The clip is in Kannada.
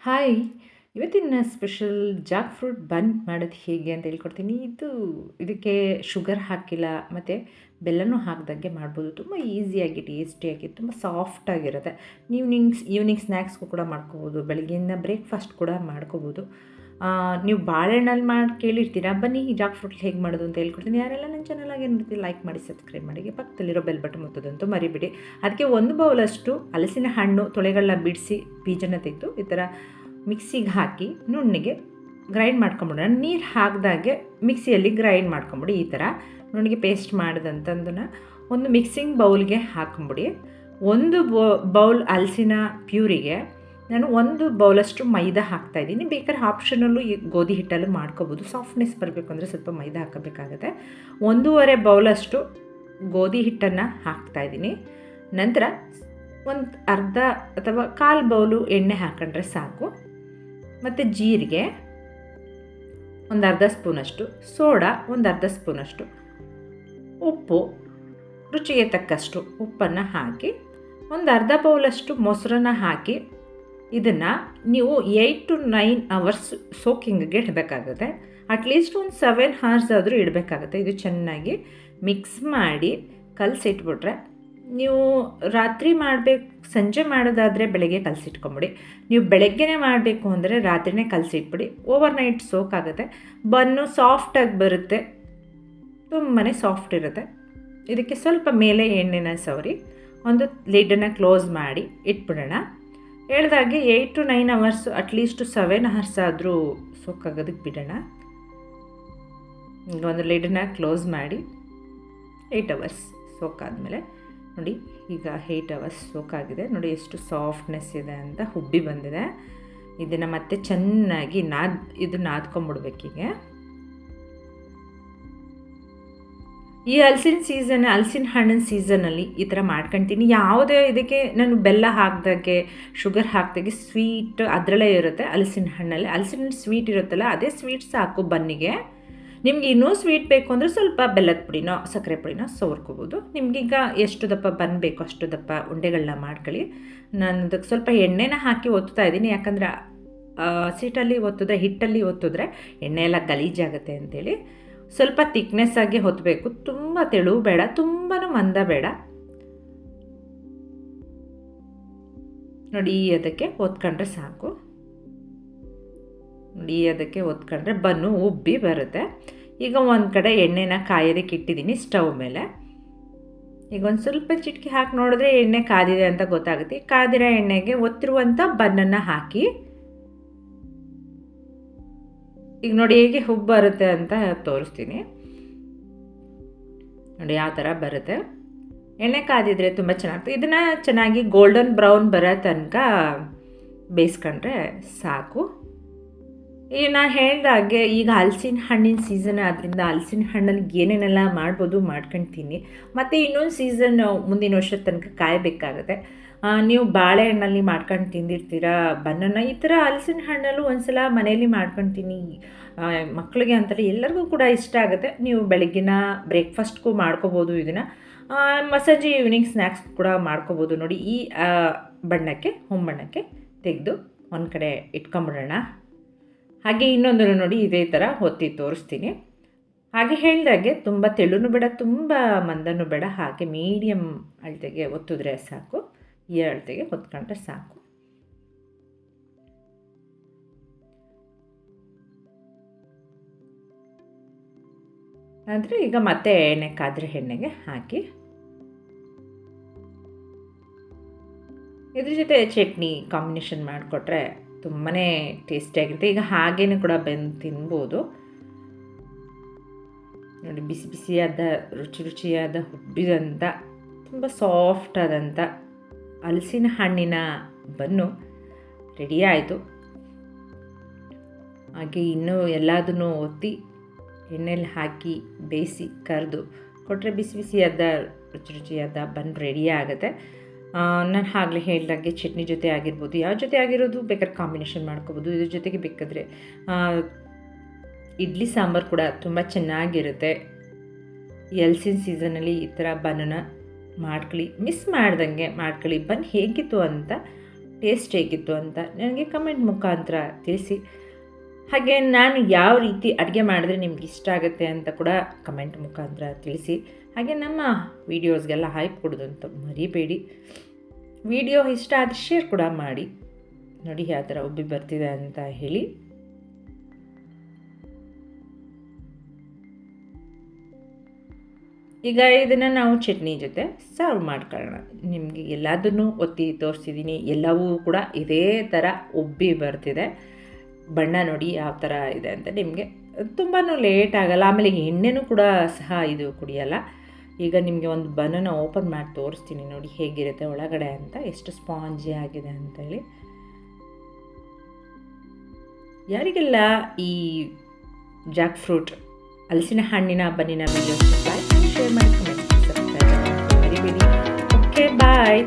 ಹಾಯ್! ಇವತ್ತಿನ ಸ್ಪೆಷಲ್ ಜಾಕ್ ಫ್ರೂಟ್ ಬನ್ ಮಾಡೋದು ಹೇಗೆ ಅಂತ ಹೇಳ್ಕೊಡ್ತೀನಿ. ಇದಕ್ಕೆ ಶುಗರ್ ಹಾಕಿಲ್ಲ ಮತ್ತು ಬೆಲ್ಲನೂ ಹಾಕ್ದಂಗೆ ಮಾಡ್ಬೋದು. ತುಂಬ ಈಸಿಯಾಗಿ, ಟೇಸ್ಟಿಯಾಗಿ, ತುಂಬ ಸಾಫ್ಟಾಗಿರುತ್ತೆ. ಈವ್ನಿಂಗ್ ಸ್ನ್ಯಾಕ್ಸ್ಗೂ ಕೂಡ ಮಾಡ್ಕೋಬೋದು. ಬೆಳಗ್ಗೆಯಿಂದ ಬ್ರೇಕ್‌ಫಾಸ್ಟ್ ಕೂಡ ಮಾಡ್ಕೋಬೋದು. ನೀವು ಬಾಳೆಹಣ್ಣಲ್ಲಿ ಮಾಡಿ ಕೇಳಿರ್ತೀರ. ಬನ್ನಿ ಜಾಕ್ ಫ್ರೂಟ್ ಹೇಗೆ ಮಾಡೋದು ಅಂತ ಹೇಳ್ಕೊಡ್ತೀನಿ. ಯಾರೆಲ್ಲ ನನ್ನ ಚಾನಲ್‌ಗೆ ನೋಡ್ತೀರಿ ಲೈಕ್ ಮಾಡಿ, ಸಬ್ಸ್ಕ್ರೈಬ್ ಮಾಡಿ. ಪಕ್ಕದಲ್ಲಿರೋ ಬೆಲ್ ಬಟನ್ ಒತ್ತೋದಂತೂ ಮರಿಬೇಡಿ. ಅದಕ್ಕೆ 1 ಬೌಲಷ್ಟು ಹಲಸಿನ ಹಣ್ಣು ತೊಳೆಗಳನ್ನ ಬಿಡಿಸಿ ಬೀಜನ ತೆಗೆದು ಈ ಥರ ಮಿಕ್ಸಿಗೆ ಹಾಕಿ ನುಣ್ಣಗೆ ಗ್ರೈಂಡ್ ಮಾಡ್ಕೊಂಬಿಡೋಣ. ನೀರು ಹಾಕಿದಾಗೆ ಮಿಕ್ಸಿಯಲ್ಲಿ ಗ್ರೈಂಡ್ ಮಾಡ್ಕೊಂಬಿಡಿ. ಈ ಥರ ನುಣ್ಣಗೆ ಪೇಸ್ಟ್ ಮಾಡಿದಂಥದ್ದನ್ನು ಒಂದು ಮಿಕ್ಸಿಂಗ್ ಬೌಲ್ಗೆ ಹಾಕೊಂಬಿಡಿ. 1 ಬೌಲ್ ಹಲಸಿನ ಪ್ಯೂರಿಗೆ ನಾನು 1 ಬೌಲಷ್ಟು ಮೈದಾ ಹಾಕ್ತಾಯಿದ್ದೀನಿ. ಬೇಕಾದ್ರೆ ಆಪ್ಷನಲ್ಲು ಈ ಗೋಧಿ ಹಿಟ್ಟಲ್ಲೂ ಮಾಡ್ಕೋಬೋದು. ಸಾಫ್ಟ್ನೆಸ್ ಬರಬೇಕು ಅಂದರೆ ಸ್ವಲ್ಪ ಮೈದಾ ಹಾಕಬೇಕಾಗುತ್ತೆ. 1.5 ಬೌಲಷ್ಟು ಗೋಧಿ ಹಿಟ್ಟನ್ನು ಹಾಕ್ತಾಯಿದ್ದೀನಿ. ನಂತರ ಒಂದು ಅರ್ಧ ಅಥವಾ 1/4 ಬೌಲು ಎಣ್ಣೆ ಹಾಕೊಂಡ್ರೆ ಸಾಕು. ಮತ್ತು ಜೀರಿಗೆ ಒಂದು ಅರ್ಧ ಸ್ಪೂನಷ್ಟು, ಸೋಡಾ ಒಂದು ಅರ್ಧ ಸ್ಪೂನಷ್ಟು, ಉಪ್ಪು ರುಚಿಗೆ ತಕ್ಕಷ್ಟು ಉಪ್ಪನ್ನು ಹಾಕಿ ಒಂದು ಅರ್ಧ ಬೌಲಷ್ಟು ಮೊಸರನ್ನ ಹಾಕಿ ಇದನ್ನು ನೀವು 8 to 9 ಅವರ್ಸ್ ಸೋಕಿಂಗ್ಗೆ ಇಡಬೇಕಾಗುತ್ತೆ. ಅಟ್ಲೀಸ್ಟ್ ಒಂದು 7 ಅವರ್ಸ್ ಆದರೂ ಇಡಬೇಕಾಗುತ್ತೆ. ಇದು ಚೆನ್ನಾಗಿ ಮಿಕ್ಸ್ ಮಾಡಿ ಕಲಸಿಟ್ಬಿಟ್ರೆ, ನೀವು ರಾತ್ರಿ ಸಂಜೆ ಮಾಡೋದಾದರೆ ಬೆಳಗ್ಗೆ ಕಲಸಿಟ್ಕೊಂಬಿಡಿ. ನೀವು ಬೆಳಗ್ಗೆನೇ ಮಾಡಬೇಕು ಅಂದರೆ ರಾತ್ರಿನೇ ಕಲಸಿಟ್ಬಿಡಿ. ಓವರ್ನೈಟ್ ಸೋಕ್ ಆಗುತ್ತೆ. ಬನ್ನು ಸಾಫ್ಟಾಗಿ ಬರುತ್ತೆ, ತುಂಬಾ ಸಾಫ್ಟ್ ಇರುತ್ತೆ. ಇದಕ್ಕೆ ಸ್ವಲ್ಪ ಮೇಲೆ ಎಣ್ಣೆನ ಸವರಿ ಒಂದು ಲಿಡ್ಡನ್ನು ಕ್ಲೋಸ್ ಮಾಡಿ ಇಟ್ಬಿಡೋಣ. ಹೇಳ್ದಾಗೆ 8 to 9 ಅವರ್ಸ್, ಅಟ್ಲೀಸ್ಟು 7 ಅವರ್ಸ್ ಆದರೂ ಸೋಕಾಗೋದಕ್ಕೆ ಬಿಡೋಣ. ಈಗ ಒಂದು ಲಿಡ್ಡನ್ನ ಕ್ಲೋಸ್ ಮಾಡಿ 8 ಅವರ್ಸ್ ಸೋಕಾದಮೇಲೆ ನೋಡಿ, ಈಗ 8 ಅವರ್ಸ್ ಸೋಕಾಗಿದೆ. ನೋಡಿ ಎಷ್ಟು ಸಾಫ್ಟ್ನೆಸ್ ಇದೆ ಅಂತ, ಹುಬ್ಬಿ ಬಂದಿದೆ. ಇದನ್ನು ಮತ್ತೆ ಚೆನ್ನಾಗಿ ನಾದ್ಕೊಂಬಿಡ್ಬೇಕೀಗ. ಈ ಹಲಸಿನ ಹಣ್ಣಿನ ಸೀಸನಲ್ಲಿ ಈ ಥರ ಮಾಡ್ಕೊಳ್ತೀನಿ. ಯಾವುದೇ ಇದಕ್ಕೆ ನಾನು ಬೆಲ್ಲ ಹಾಕಿದಾಗೆ, ಶುಗರ್ ಹಾಕಿದಾಗೆ ಸ್ವೀಟ್ ಅದರಲ್ಲೇ ಇರುತ್ತೆ. ಹಲಸಿನ ಹಣ್ಣು ಸ್ವೀಟ್ ಇರುತ್ತಲ್ಲ, ಅದೇ ಸ್ವೀಟ್ ಸಾಕು ಬನ್ನಿಗೆ. ನಿಮ್ಗೆ ಇನ್ನೂ ಸ್ವೀಟ್ ಬೇಕು ಅಂದರೆ ಸ್ವಲ್ಪ ಬೆಲ್ಲದ ಪುಡಿನೋ ಸಕ್ಕರೆ ಪುಡಿನೋ ಸವರ್ಕೋಬೋದು. ನಿಮಗೀಗ ಎಷ್ಟು ದಪ್ಪ ಬೇಕು ಅಷ್ಟು ದಪ್ಪ ಉಂಡೆಗಳನ್ನ ಮಾಡ್ಕೊಳ್ಳಿ. ನಾನು ಅದಕ್ಕೆ ಸ್ವಲ್ಪ ಎಣ್ಣೆನ ಹಾಕಿ ಒತ್ತಾ ಇದ್ದೀನಿ. ಯಾಕಂದರೆ ಹಿಟ್ಟಲ್ಲಿ ಒತ್ತಿದ್ರೆ ಎಣ್ಣೆ ಎಲ್ಲ ಗಲೀಜಾಗುತ್ತೆ ಅಂತೇಳಿ. ಸ್ವಲ್ಪ ತಿಕ್ನೆಸ್ ಆಗಿ ಹೊತ್ತಬೇಕು. ತುಂಬ ತೆಳು ಬೇಡ, ತುಂಬಾ ಮಂದ ಬೇಡ. ನೋಡಿ ಅದಕ್ಕೆ ಒತ್ಕೊಂಡ್ರೆ ಸಾಕು. ನೋಡಿ ಅದಕ್ಕೆ ಒತ್ಕೊಂಡ್ರೆ ಬನ್ನು ಉಬ್ಬಿ ಬರುತ್ತೆ. ಈಗ ಒಂದು ಕಡೆ ಎಣ್ಣೆನ ಕಾಯೋದಕ್ಕೆ ಇಟ್ಟಿದ್ದೀನಿ ಸ್ಟವ್ ಮೇಲೆ. ಈಗ ಒಂದು ಸ್ವಲ್ಪ ಚಿಟಕಿ ಹಾಕಿ ನೋಡಿದ್ರೆ ಎಣ್ಣೆ ಕಾದಿದೆ ಅಂತ ಗೊತ್ತಾಗುತ್ತೆ. ಕಾದಿರೋ ಎಣ್ಣೆಗೆ ಒತ್ತಿರುವಂಥ ಬನ್ನನ್ನು ಹಾಕಿ, ಈಗ ನೋಡಿ ಹೇಗೆ ಹುಬ್ಬು ಬರುತ್ತೆ ಅಂತ ತೋರಿಸ್ತೀನಿ. ನೋಡಿ ಯಾವ ಥರ ಬರುತ್ತೆ. ಎಣ್ಣೆ ಕಾದಿದ್ರೆ ತುಂಬ ಚೆನ್ನಾಗ್ತದೆ. ಇದನ್ನು ಚೆನ್ನಾಗಿ ಗೋಲ್ಡನ್ ಬ್ರೌನ್ ಬರೋ ತನಕ ಬೇಯಿಸ್ಕೊಂಡ್ರೆ ಸಾಕು. ಈಗ ನಾನು ಹೇಳ್ದಾಗೆ ಈಗ ಹಲಸಿನ ಹಣ್ಣಿನ ಸೀಸನ್ ಆದ್ದರಿಂದ ಹಲಸಿನ ಹಣ್ಣಲ್ಲಿ ಏನೇನೆಲ್ಲ ಮಾಡ್ಕೊಳ್ತೀನಿ. ಮತ್ತು ಇನ್ನೊಂದು ಸೀಸನ್ ಮುಂದಿನ ವರ್ಷದ ತನಕ ಕಾಯಬೇಕಾಗುತ್ತೆ. ನೀವು ಬಾಳೆಹಣ್ಣಲ್ಲಿ ಮಾಡ್ಕೊಂಡು ತಿಂದಿರ್ತೀರ ಬನ್ನನ್ನು. ಈ ಥರ ಹಲಸಿನ ಹಣ್ಣಲ್ಲೂ ಒಂದ್ಸಲ ಮನೆಯಲ್ಲಿ ಮಾಡ್ಕೊಳ್ತೀನಿ. ಮಕ್ಕಳಿಗೆ ಅಂತಾರೆ, ಎಲ್ಲರಿಗೂ ಕೂಡ ಇಷ್ಟ ಆಗುತ್ತೆ. ನೀವು ಬೆಳಗ್ಗಿನ ಬ್ರೇಕ್ಫಾಸ್ಟ್ಗೂ ಮಾಡ್ಕೋಬೋದು ಇದನ್ನು. ಸಂಜೆ ಈವ್ನಿಂಗ್ ಸ್ನ್ಯಾಕ್ಸ್ ಕೂಡ ಮಾಡ್ಕೋಬೋದು. ನೋಡಿ ಈ ಹೊಂಬಣ್ಣಕ್ಕೆ ತೆಗೆದು ಒಂದು ಕಡೆ ಇಟ್ಕೊಂಬಿಡೋಣ. ಹಾಗೆ ಇನ್ನೊಂದನ್ನು ನೋಡಿ ಇದೇ ಥರ ಹೊತ್ತಿ ತೋರಿಸ್ತೀನಿ. ಹಾಗೆ ಹೇಳಿದಾಗೆ ತುಂಬ ತೆಳುನೂ ಬೇಡ, ತುಂಬ ಮಂದನೂ ಬೇಡ. ಹಾಗೆ ಮೀಡಿಯಮ್ ಅಳತೆಗೆ ಒತ್ತಿದ್ರೆ ಸಾಕು. ಈ ಅಳತೆಗೆ ಹೊತ್ಕೊಂಡ್ರೆ ಸಾಕು. ಅಂದರೆ ಈಗ ಮತ್ತೆ ಎಣ್ಣೆ ಕಾದ್ರೆ ಎಣ್ಣೆಗೆ ಹಾಕಿ ಇದ್ರ ಜೊತೆ ಚಟ್ನಿ ಕಾಂಬಿನೇಷನ್ ಮಾಡಿಕೊಟ್ರೆ ತುಂಬಾ ಟೇಸ್ಟಿಯಾಗಿರುತ್ತೆ. ಈಗ ಹಾಗೇನೂ ಕೂಡ ತಿನ್ಬೋದು. ನೋಡಿ ಬಿಸಿ ಬಿಸಿಯಾದ ರುಚಿಯಾದ ಹುಬ್ಬಿದಂಥ ತುಂಬ ಸಾಫ್ಟ್ ಆದಂಥ ಹಲಸಿನ ಹಣ್ಣಿನ ಬನ್ನು ರೆಡಿ ಆಯಿತು. ಹಾಗೆ ಇನ್ನೂ ಎಲ್ಲದನ್ನು ಒತ್ತಿ ಎಣ್ಣೆಲಿ ಹಾಕಿ ಬೇಯಿಸಿ ಕರೆದು ಕೊಟ್ಟರೆ ಬಿಸಿ ಬಿಸಿಯಾದ ರುಚಿಯಾದ ಬನ್ ರೆಡಿ ಆಗುತ್ತೆ. ನಾನು ಆಗಲೇ ಹೇಳಿದಾಗೆ ಚಟ್ನಿ ಜೊತೆ ಆಗಿರ್ಬೋದು, ಯಾವ ಜೊತೆ ಆಗಿರೋದು ಬೇಕಾದ್ರೆ ಕಾಂಬಿನೇಷನ್ ಮಾಡ್ಕೋಬೋದು. ಇದ್ರ ಜೊತೆಗೆ ಬೇಕಾದರೆ ಇಡ್ಲಿ ಸಾಂಬಾರು ಕೂಡ ತುಂಬ ಚೆನ್ನಾಗಿರುತ್ತೆ. ಈ ಹಲಸಿನ ಸೀಸನಲ್ಲಿ ಈ ಥರ ಬನ್ನನ್ನು ಮಾಡ್ಕೊಳ್ಳಿ, ಮಿಸ್ ಮಾಡ್ದಂಗೆ ಮಾಡ್ಕೊಳ್ಳಿ. ಬನ್ ಹೇಗಿತ್ತು ಅಂತ ಟೇಸ್ಟ್ ಹೇಗಿತ್ತು ಅಂತ ನನಗೆ ಕಮೆಂಟ್ ಮುಖಾಂತರ ತಿಳಿಸಿ. ಹಾಗೆ ನಾನು ಯಾವ ರೀತಿ ಅಡುಗೆ ಮಾಡಿದ್ರೆ ನಿಮ್ಗೆ ಇಷ್ಟ ಆಗುತ್ತೆ ಅಂತ ಕೂಡ ಕಮೆಂಟ್ ಮುಖಾಂತರ ತಿಳಿಸಿ. ಹಾಗೆ ನಮ್ಮ ವೀಡಿಯೋಸ್ಗೆಲ್ಲ ಹೈಪ್ ಕೊಡೋದಂತ ಮರಿಬೇಡಿ. ವಿಡಿಯೋ ಇಷ್ಟ ಆದರೆ ಶೇರ್ ಕೂಡ ಮಾಡಿ. ನೋಡಿ ಯಾವ ಥರ ಉಬ್ಬಿ ಬರ್ತಿದೆ ಅಂತ ಹೇಳಿ. ಈಗ ಇದನ್ನು ನಾವು ಚಟ್ನಿ ಜೊತೆ ಸರ್ವ್ ಮಾಡ್ಕೊಳ್ಳೋಣ. ನಿಮಗೆ ಎಲ್ಲದನ್ನೂ ಒತ್ತಿ ತೋರಿಸಿದ್ದೀನಿ, ಎಲ್ಲವೂ ಕೂಡ ಇದೇ ಥರ ಉಬ್ಬಿ ಬರ್ತಿದೆ. ಬಣ್ಣ ನೋಡಿ ಯಾವ ಥರ ಇದೆ ಅಂತ. ನಿಮಗೆ ತುಂಬಾ ಲೇಟ್ ಆಗಲ್ಲ, ಆಮೇಲೆ ಎಣ್ಣೆನೂ ಕೂಡ ಸಹ ಇದು ಕುಡಿಯಲ್ಲ. ಈಗ ನಿಮಗೆ ಒಂದು ಬನ್ನನ್ನು ಓಪನ್ ಮಾಡಿ ತೋರಿಸ್ತೀನಿ, ನೋಡಿ ಹೇಗಿರುತ್ತೆ ಒಳಗಡೆ ಅಂತ, ಎಷ್ಟು ಸ್ಪಾಂಜಿ ಆಗಿದೆ ಅಂತೇಳಿ. ಯಾರಿಗೆಲ್ಲ ಈ ಜಾಕ್ ಫ್ರೂಟ್ ಹಲಸಿನ ಹಣ್ಣಿನ ಬನ್ನಿನ ವೀಡಿಯೋಸ್ ಶೇರ್ ಮಾಡಿ, ಕಮೆಂಟ್, ಸಬ್ಸ್ಕ್ರೈಬ್ ಮರಿಬೇಡಿ. ಓಕೆ, ಬಾಯ್.